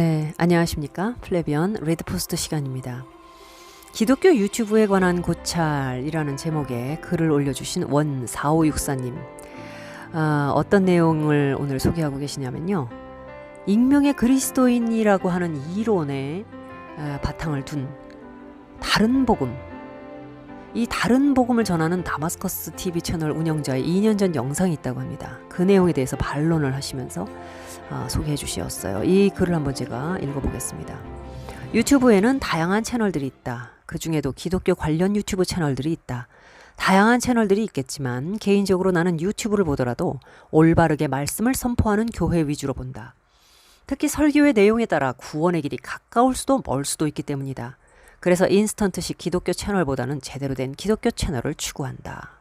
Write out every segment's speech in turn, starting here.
네, 안녕하십니까? 플래비언 레드포스트 시간입니다. 기독교 유튜브에 관한 고찰이라는 제목의 글을 올려주신 원4564님, 어떤 내용을 오늘 소개하고 계시냐면요, 익명의 그리스도인이라고 하는 이론에 바탕을 둔 다른 복음, 이 다른 복음을 전하는 다마스커스 TV 채널 운영자의 2년 전 영상이 있다고 합니다. 그 내용에 대해서 반론을 하시면서 소개해 주셨어요. 이 글을 한번 제가 읽어보겠습니다. 유튜브에는 다양한 채널들이 있다. 그 중에도 기독교 관련 유튜브 채널들이 있다. 다양한 채널들이 있겠지만 개인적으로 나는 유튜브를 보더라도 올바르게 말씀을 선포하는 교회 위주로 본다. 특히 설교의 내용에 따라 구원의 길이 가까울 수도 멀 수도 있기 때문이다. 그래서 인스턴트식 기독교 채널보다는 제대로 된 기독교 채널을 추구한다.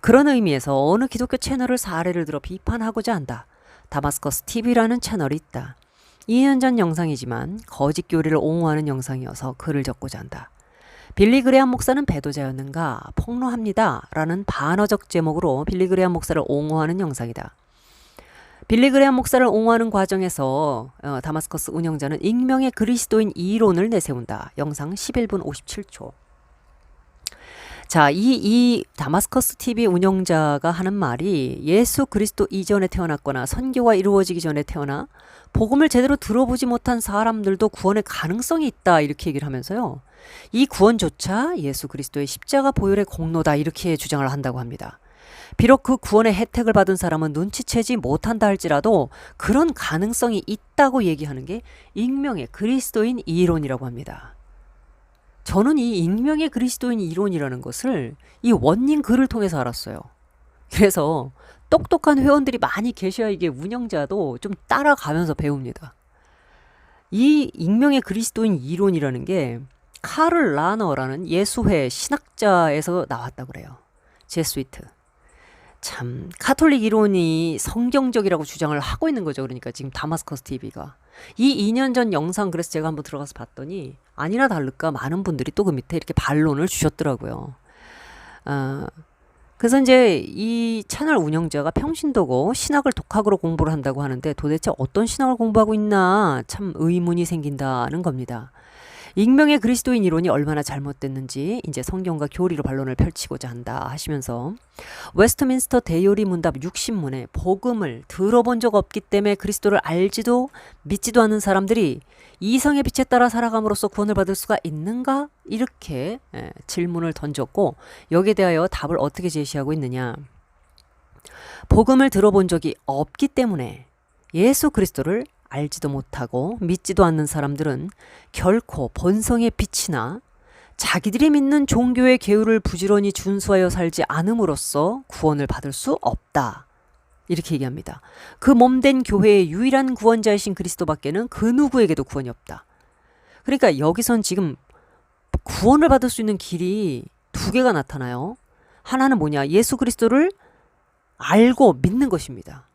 그런 의미에서 어느 기독교 채널을 사례를 들어 비판하고자 한다. 다마스커스 TV라는 채널이 있다. 2년 전 영상이지만 거짓 교리를 옹호하는 영상이어서 글을 적고자 한다. 빌리 그레함 목사는 배도자였는가? 폭로합니다. 라는 반어적 제목으로 빌리 그레함 목사를 옹호하는 영상이다. 빌리 그레함 목사를 옹호하는 과정에서 다마스커스 운영자는 익명의 그리스도인 이론을 내세운다. 영상 11분 57초. 자, 이 다마스커스 TV 운영자가 하는 말이 예수 그리스도 이전에 태어났거나 선교가 이루어지기 전에 태어나 복음을 제대로 들어보지 못한 사람들도 구원의 가능성이 있다, 이렇게 얘기를 하면서요, 이 구원조차 예수 그리스도의 십자가 보혈의 공로다, 이렇게 주장을 한다고 합니다. 비록 그 구원의 혜택을 받은 사람은 눈치채지 못한다 할지라도 그런 가능성이 있다고 얘기하는 게 익명의 그리스도인 이론이라고 합니다. 저는 이 익명의 그리스도인 이론이라는 것을 이 원님 글을 통해서 알았어요. 그래서 똑똑한 회원들이 많이 계셔야 이게 운영자도 좀 따라가면서 배웁니다. 이 익명의 그리스도인 이론이라는 게 카를 라너라는 예수회 신학자에서 나왔다고 그래요. 제스위트. 참 카톨릭 이론이 성경적이라고 주장을 하고 있는 거죠. 그러니까 지금 다마스커스 TV가 이 2년 전 영상, 그래서 제가 한번 들어가서 봤더니 아니나 다를까 많은 분들이 또 그 밑에 이렇게 반론을 주셨더라고요. 그래서 이제 이 채널 운영자가 평신도고 신학을 독학으로 공부를 한다고 하는데 도대체 어떤 신학을 공부하고 있나 참 의문이 생긴다는 겁니다. 익명의 그리스도인 이론이 얼마나 잘못됐는지 이제 성경과 교리로 반론을 펼치고자 한다 하시면서 웨스트민스터 대요리 문답 60문에 복음을 들어본 적 없기 때문에 그리스도를 알지도 믿지도 않는 사람들이 이성의 빛에 따라 살아감으로써 구원을 받을 수가 있는가? 이렇게 질문을 던졌고, 여기에 대하여 답을 어떻게 제시하고 있느냐. 복음을 들어본 적이 없기 때문에 예수 그리스도를 알지도 못하고 믿지도 않는 사람들은 결코 본성의 빛이나 자기들이 믿는 종교의 계율을 부지런히 준수하여 살지 않음으로써 구원을 받을 수 없다. 이렇게 얘기합니다. 그 몸된 교회의 유일한 구원자이신 그리스도밖에는 그 누구에게도 구원이 없다. 그러니까 여기선 지금 구원을 받을 수 있는 길이 두 개가 나타나요. 하나는 뭐냐? 예수 그리스도를 알고 믿는 것입니다.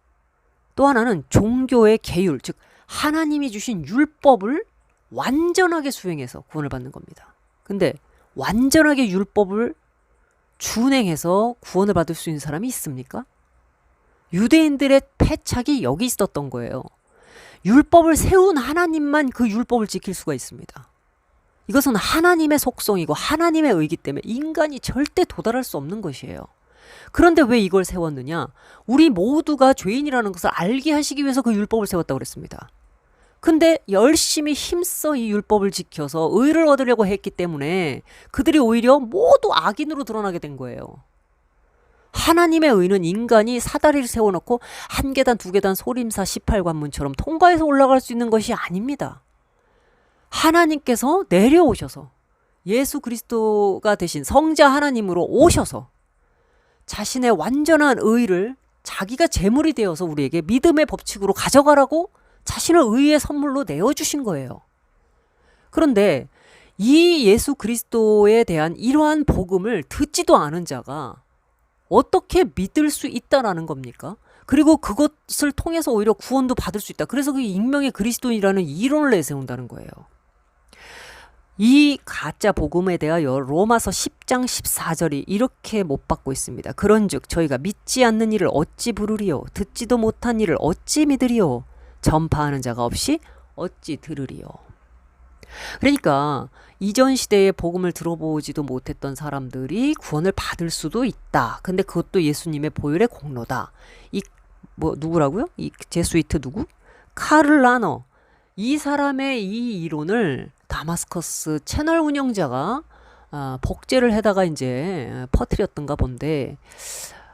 또 하나는 종교의 계율, 즉 하나님이 주신 율법을 완전하게 수행해서 구원을 받는 겁니다. 근데 완전하게 율법을 준행해서 구원을 받을 수 있는 사람이 있습니까? 유대인들의 패착이 여기 있었던 거예요. 율법을 세운 하나님만 그 율법을 지킬 수가 있습니다. 이것은 하나님의 속성이고 하나님의 의기 때문에 인간이 절대 도달할 수 없는 것이에요. 그런데 왜 이걸 세웠느냐? 우리 모두가 죄인이라는 것을 알게 하시기 위해서 그 율법을 세웠다고 그랬습니다. 근데 열심히 힘써 이 율법을 지켜서 의를 얻으려고 했기 때문에 그들이 오히려 모두 악인으로 드러나게 된 거예요. 하나님의 의는 인간이 사다리를 세워놓고 한 계단 두 계단 소림사 18관문처럼 통과해서 올라갈 수 있는 것이 아닙니다. 하나님께서 내려오셔서 예수 그리스도가 되신 성자 하나님으로 오셔서 자신의 완전한 의를 자기가 제물이 되어서 우리에게 믿음의 법칙으로 가져가라고 자신을 의의 선물로 내어주신 거예요. 그런데 이 예수 그리스도에 대한 이러한 복음을 듣지도 않은 자가 어떻게 믿을 수 있다라는 겁니까? 그리고 그것을 통해서 오히려 구원도 받을 수 있다. 그래서 그 익명의 그리스도인이라는 이론을 내세운다는 거예요. 이 가짜 복음에 대하여 로마서 10장 14절이 이렇게 못 받고 있습니다. 그런즉 저희가 믿지 않는 일을 어찌 부르리요? 듣지도 못한 일을 어찌 믿으리요? 전파하는 자가 없이 어찌 들으리요. 그러니까 이전 시대에 복음을 들어보지도 못했던 사람들이 구원을 받을 수도 있다. 근데 그것도 예수님의 보혈의 공로다. 이 뭐 누구라고요? 이 제수이트 누구? 카를 라너. 이 사람의 이 이론을 다마스커스 채널 운영자가 복제를 해다가 이제 퍼뜨렸던가 본데,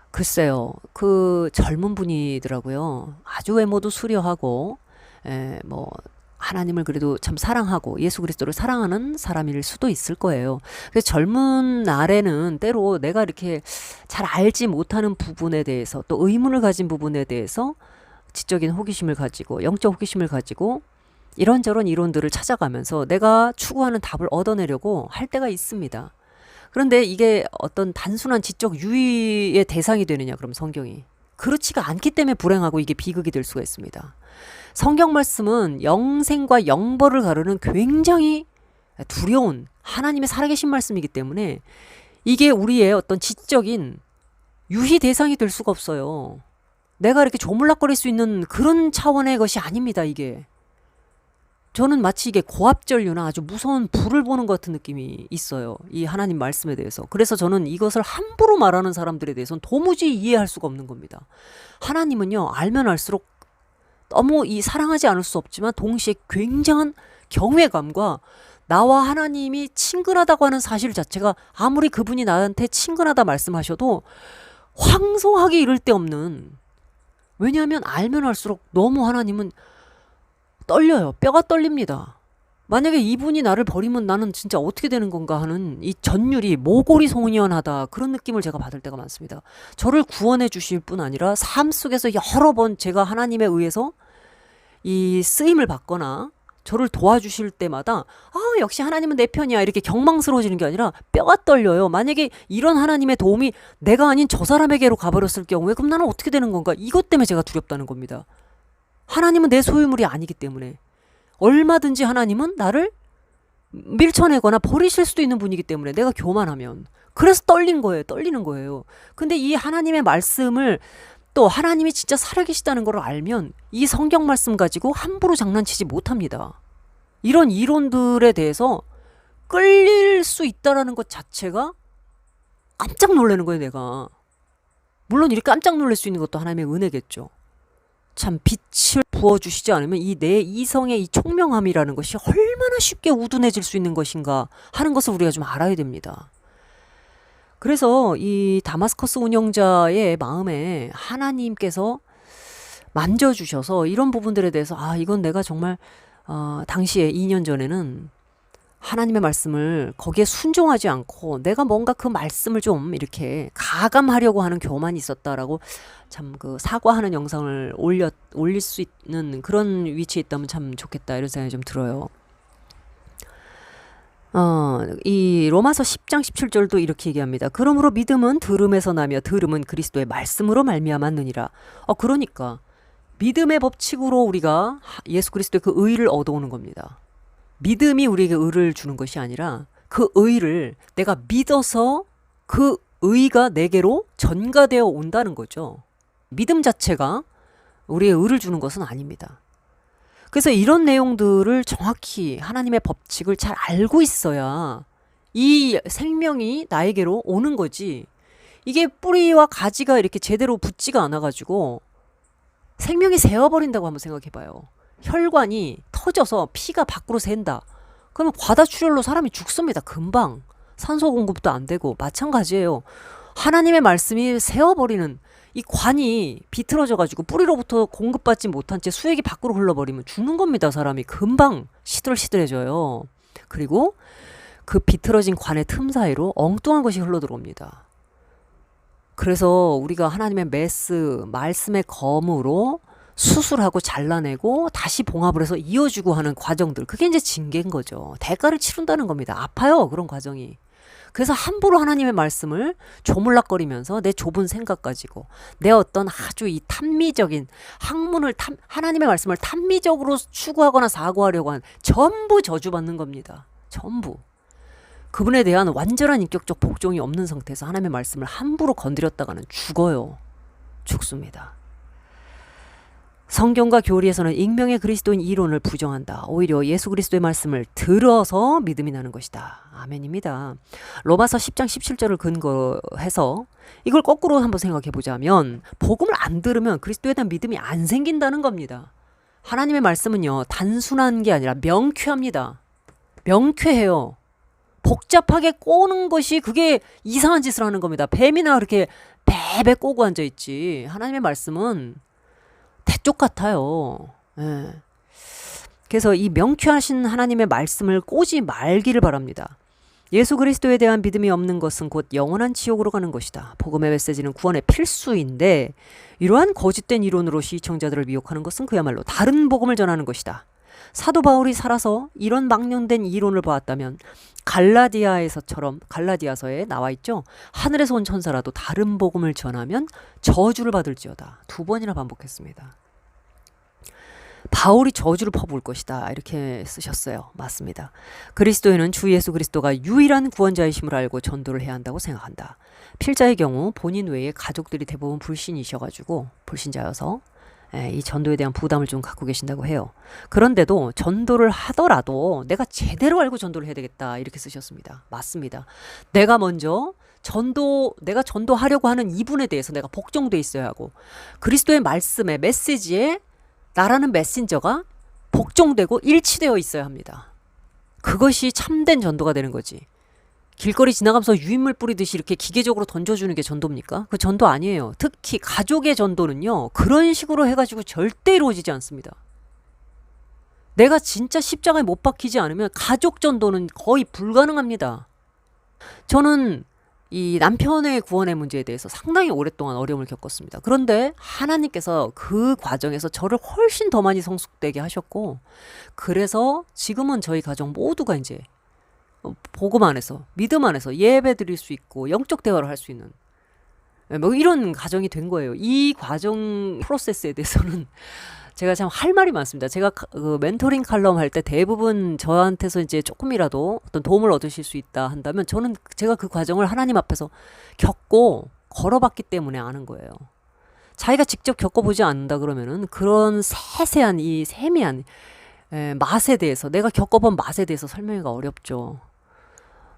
글쎄요, 그 젊은 분이더라고요. 아주 외모도 수려하고, 뭐 하나님을 그래도 참 사랑하고 예수 그리스도를 사랑하는 사람일 수도 있을 거예요. 그래서 젊은 날에는 때로 내가 이렇게 잘 알지 못하는 부분에 대해서, 또 의문을 가진 부분에 대해서 지적인 호기심을 가지고, 영적 호기심을 가지고 이런저런 이론들을 찾아가면서 내가 추구하는 답을 얻어내려고 할 때가 있습니다. 그런데 이게 어떤 단순한 지적 유의의 대상이 되느냐, 그럼 성경이 그렇지가 않기 때문에 불행하고 이게 비극이 될 수가 있습니다. 성경 말씀은 영생과 영벌을 가르는 굉장히 두려운 하나님의 살아계신 말씀이기 때문에 이게 우리의 어떤 지적인 유희 대상이 될 수가 없어요. 내가 이렇게 조물락거릴 수 있는 그런 차원의 것이 아닙니다, 이게. 저는 마치 이게 고압전류나 아주 무서운 불을 보는 것 같은 느낌이 있어요, 이 하나님 말씀에 대해서. 그래서 저는 이것을 함부로 말하는 사람들에 대해서는 도무지 이해할 수가 없는 겁니다. 하나님은요, 알면 알수록 너무 사랑하지 않을 수 없지만 동시에 굉장한 경외감과 나와 하나님이 친근하다고 하는 사실 자체가, 아무리 그분이 나한테 친근하다 말씀하셔도 황송하게 이를 데 없는, 왜냐하면 알면 알수록 너무 하나님은 떨려요. 뼈가 떨립니다. 만약에 이분이 나를 버리면 나는 진짜 어떻게 되는 건가 하는 이 전율이 모골이 송연하다, 그런 느낌을 제가 받을 때가 많습니다. 저를 구원해 주실 뿐 아니라 삶 속에서 여러 번 제가 하나님에 의해서 이 쓰임을 받거나 저를 도와주실 때마다 역시 하나님은 내 편이야, 이렇게 경망스러워지는 게 아니라 뼈가 떨려요. 만약에 이런 하나님의 도움이 내가 아닌 저 사람에게로 가버렸을 경우에 그럼 나는 어떻게 되는 건가, 이것 때문에 제가 두렵다는 겁니다. 하나님은 내 소유물이 아니기 때문에 얼마든지 하나님은 나를 밀쳐내거나 버리실 수도 있는 분이기 때문에, 내가 교만하면. 그래서 떨리는 거예요. 근데 이 하나님의 말씀을, 또 하나님이 진짜 살아계시다는 걸 알면 이 성경 말씀 가지고 함부로 장난치지 못합니다. 이런 이론들에 대해서 끌릴 수 있다라는 것 자체가 깜짝 놀라는 거예요, 내가. 물론 이렇게 깜짝 놀랄 수 있는 것도 하나님의 은혜겠죠. 참 빛을 부어주시지 않으면 이 내 이성의 이 총명함이라는 것이 얼마나 쉽게 우둔해질 수 있는 것인가 하는 것을 우리가 좀 알아야 됩니다. 그래서 이 다마스커스 운영자의 마음에 하나님께서 만져주셔서 이런 부분들에 대해서 이건 내가 정말 당시에 2년 전에는 하나님의 말씀을 거기에 순종하지 않고 내가 뭔가 그 말씀을 좀 이렇게 가감하려고 하는 교만이 있었다라고, 참 그 사과하는 영상을 올릴 수 있는 그런 위치에 있다면 참 좋겠다, 이런 생각이 좀 들어요. 이 로마서 10장 17절도 이렇게 얘기합니다. 그러므로 믿음은 들음에서 나며 들음은 그리스도의 말씀으로 말미암았느니라. 그러니까 믿음의 법칙으로 우리가 예수 그리스도의 그 의를 얻어오는 겁니다. 믿음이 우리에게 의를 주는 것이 아니라 그 의를 내가 믿어서 그 의가 내게로 전가되어 온다는 거죠. 믿음 자체가 우리의 의를 주는 것은 아닙니다. 그래서 이런 내용들을 정확히 하나님의 법칙을 잘 알고 있어야 이 생명이 나에게로 오는 거지, 이게 뿌리와 가지가 이렇게 제대로 붙지가 않아가지고 생명이 새어버린다고 한번 생각해봐요. 혈관이 터져서 피가 밖으로 샌다. 그러면 과다출혈로 사람이 죽습니다. 금방. 산소 공급도 안 되고. 마찬가지예요. 하나님의 말씀이 새어버리는 이 관이 비틀어져가지고 뿌리로부터 공급받지 못한 채 수액이 밖으로 흘러버리면 죽는 겁니다. 사람이 금방 시들시들해져요. 그리고 그 비틀어진 관의 틈 사이로 엉뚱한 것이 흘러들어옵니다. 그래서 우리가 하나님의 말씀의 검으로 수술하고 잘라내고 다시 봉합을 해서 이어주고 하는 과정들, 그게 이제 징계인 거죠. 대가를 치른다는 겁니다. 아파요, 그런 과정이. 그래서 함부로 하나님의 말씀을 조물락거리면서 내 좁은 생각 가지고 내 어떤 아주 이 탐미적인 하나님의 말씀을 탐미적으로 추구하거나 사고하려고 한, 전부 저주받는 겁니다. 전부. 그분에 대한 완전한 인격적 복종이 없는 상태에서 하나님의 말씀을 함부로 건드렸다가는 죽어요. 죽습니다. 성경과 교리에서는 익명의 그리스도인 이론을 부정한다. 오히려 예수 그리스도의 말씀을 들어서 믿음이 나는 것이다. 아멘입니다. 로마서 10장 17절을 근거해서 이걸 거꾸로 한번 생각해 보자면 복음을 안 들으면 그리스도에 대한 믿음이 안 생긴다는 겁니다. 하나님의 말씀은요, 단순한 게 아니라 명쾌합니다. 명쾌해요. 복잡하게 꼬는 것이 그게 이상한 짓을 하는 겁니다. 뱀이나 그렇게 베베 꼬고 앉아있지. 하나님의 말씀은 대쪽 같아요. 예. 그래서 이 명쾌하신 하나님의 말씀을 꼬지 말기를 바랍니다. 예수 그리스도에 대한 믿음이 없는 것은 곧 영원한 지옥으로 가는 것이다. 복음의 메시지는 구원의 필수인데 이러한 거짓된 이론으로 시청자들을 미혹하는 것은 그야말로 다른 복음을 전하는 것이다. 사도 바울이 살아서 이런 망령된 이론을 보았다면 갈라디아서에 나와 있죠. 하늘에서 온 천사라도 다른 복음을 전하면 저주를 받을지어다. 2번이나 반복했습니다. 바울이 저주를 퍼부을 것이다. 이렇게 쓰셨어요. 맞습니다. 그리스도인은 주 예수 그리스도가 유일한 구원자이심을 알고 전도를 해야 한다고 생각한다. 필자의 경우 본인 외에 가족들이 대부분 불신자여서 이 전도에 대한 부담을 좀 갖고 계신다고 해요. 그런데도 전도를 하더라도 내가 제대로 알고 전도를 해야 되겠다. 이렇게 쓰셨습니다. 맞습니다. 내가 전도하려고 하는 이분에 대해서 내가 복종돼 있어야 하고 그리스도의 말씀에 메시지에 나라는 메신저가 복종되고 일치되어 있어야 합니다. 그것이 참된 전도가 되는 거지. 길거리 지나가면서 유인물 뿌리듯이 이렇게 기계적으로 던져주는 게 전도입니까? 그 전도 아니에요. 특히 가족의 전도는요. 그런 식으로 해가지고 절대 이루어지지 않습니다. 내가 진짜 십자가에 못 박히지 않으면 가족 전도는 거의 불가능합니다. 저는 이 남편의 구원의 문제에 대해서 상당히 오랫동안 어려움을 겪었습니다. 그런데 하나님께서 그 과정에서 저를 훨씬 더 많이 성숙되게 하셨고 그래서 지금은 저희 가족 모두가 이제 복음 안에서 믿음 안에서 예배 드릴 수 있고 영적 대화를 할 수 있는 뭐 이런 가정이 된 거예요. 이 과정 프로세스에 대해서는 제가 참 할 말이 많습니다. 제가 그 멘토링 칼럼 할 때 대부분 저한테서 이제 조금이라도 어떤 도움을 얻으실 수 있다 한다면 제가 그 과정을 하나님 앞에서 겪고 걸어봤기 때문에 아는 거예요. 자기가 직접 겪어보지 않는다 그러면은 그런 세세한 이 세미한 맛에 대해서 내가 겪어본 맛에 대해서 설명하기가 어렵죠.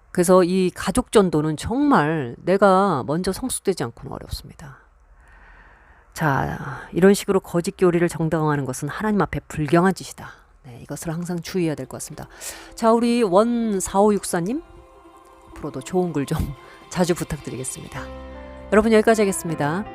그래서 이 가족 전도는 정말 내가 먼저 성숙되지 않고는 어렵습니다. 자, 이런 식으로 거짓 교리를 정당화하는 것은 하나님 앞에 불경한 짓이다. 네, 이것을 항상 주의해야 될 것 같습니다. 자, 우리 14564님 앞으로도 좋은 글 좀 자주 부탁드리겠습니다. 여러분 여기까지 하겠습니다.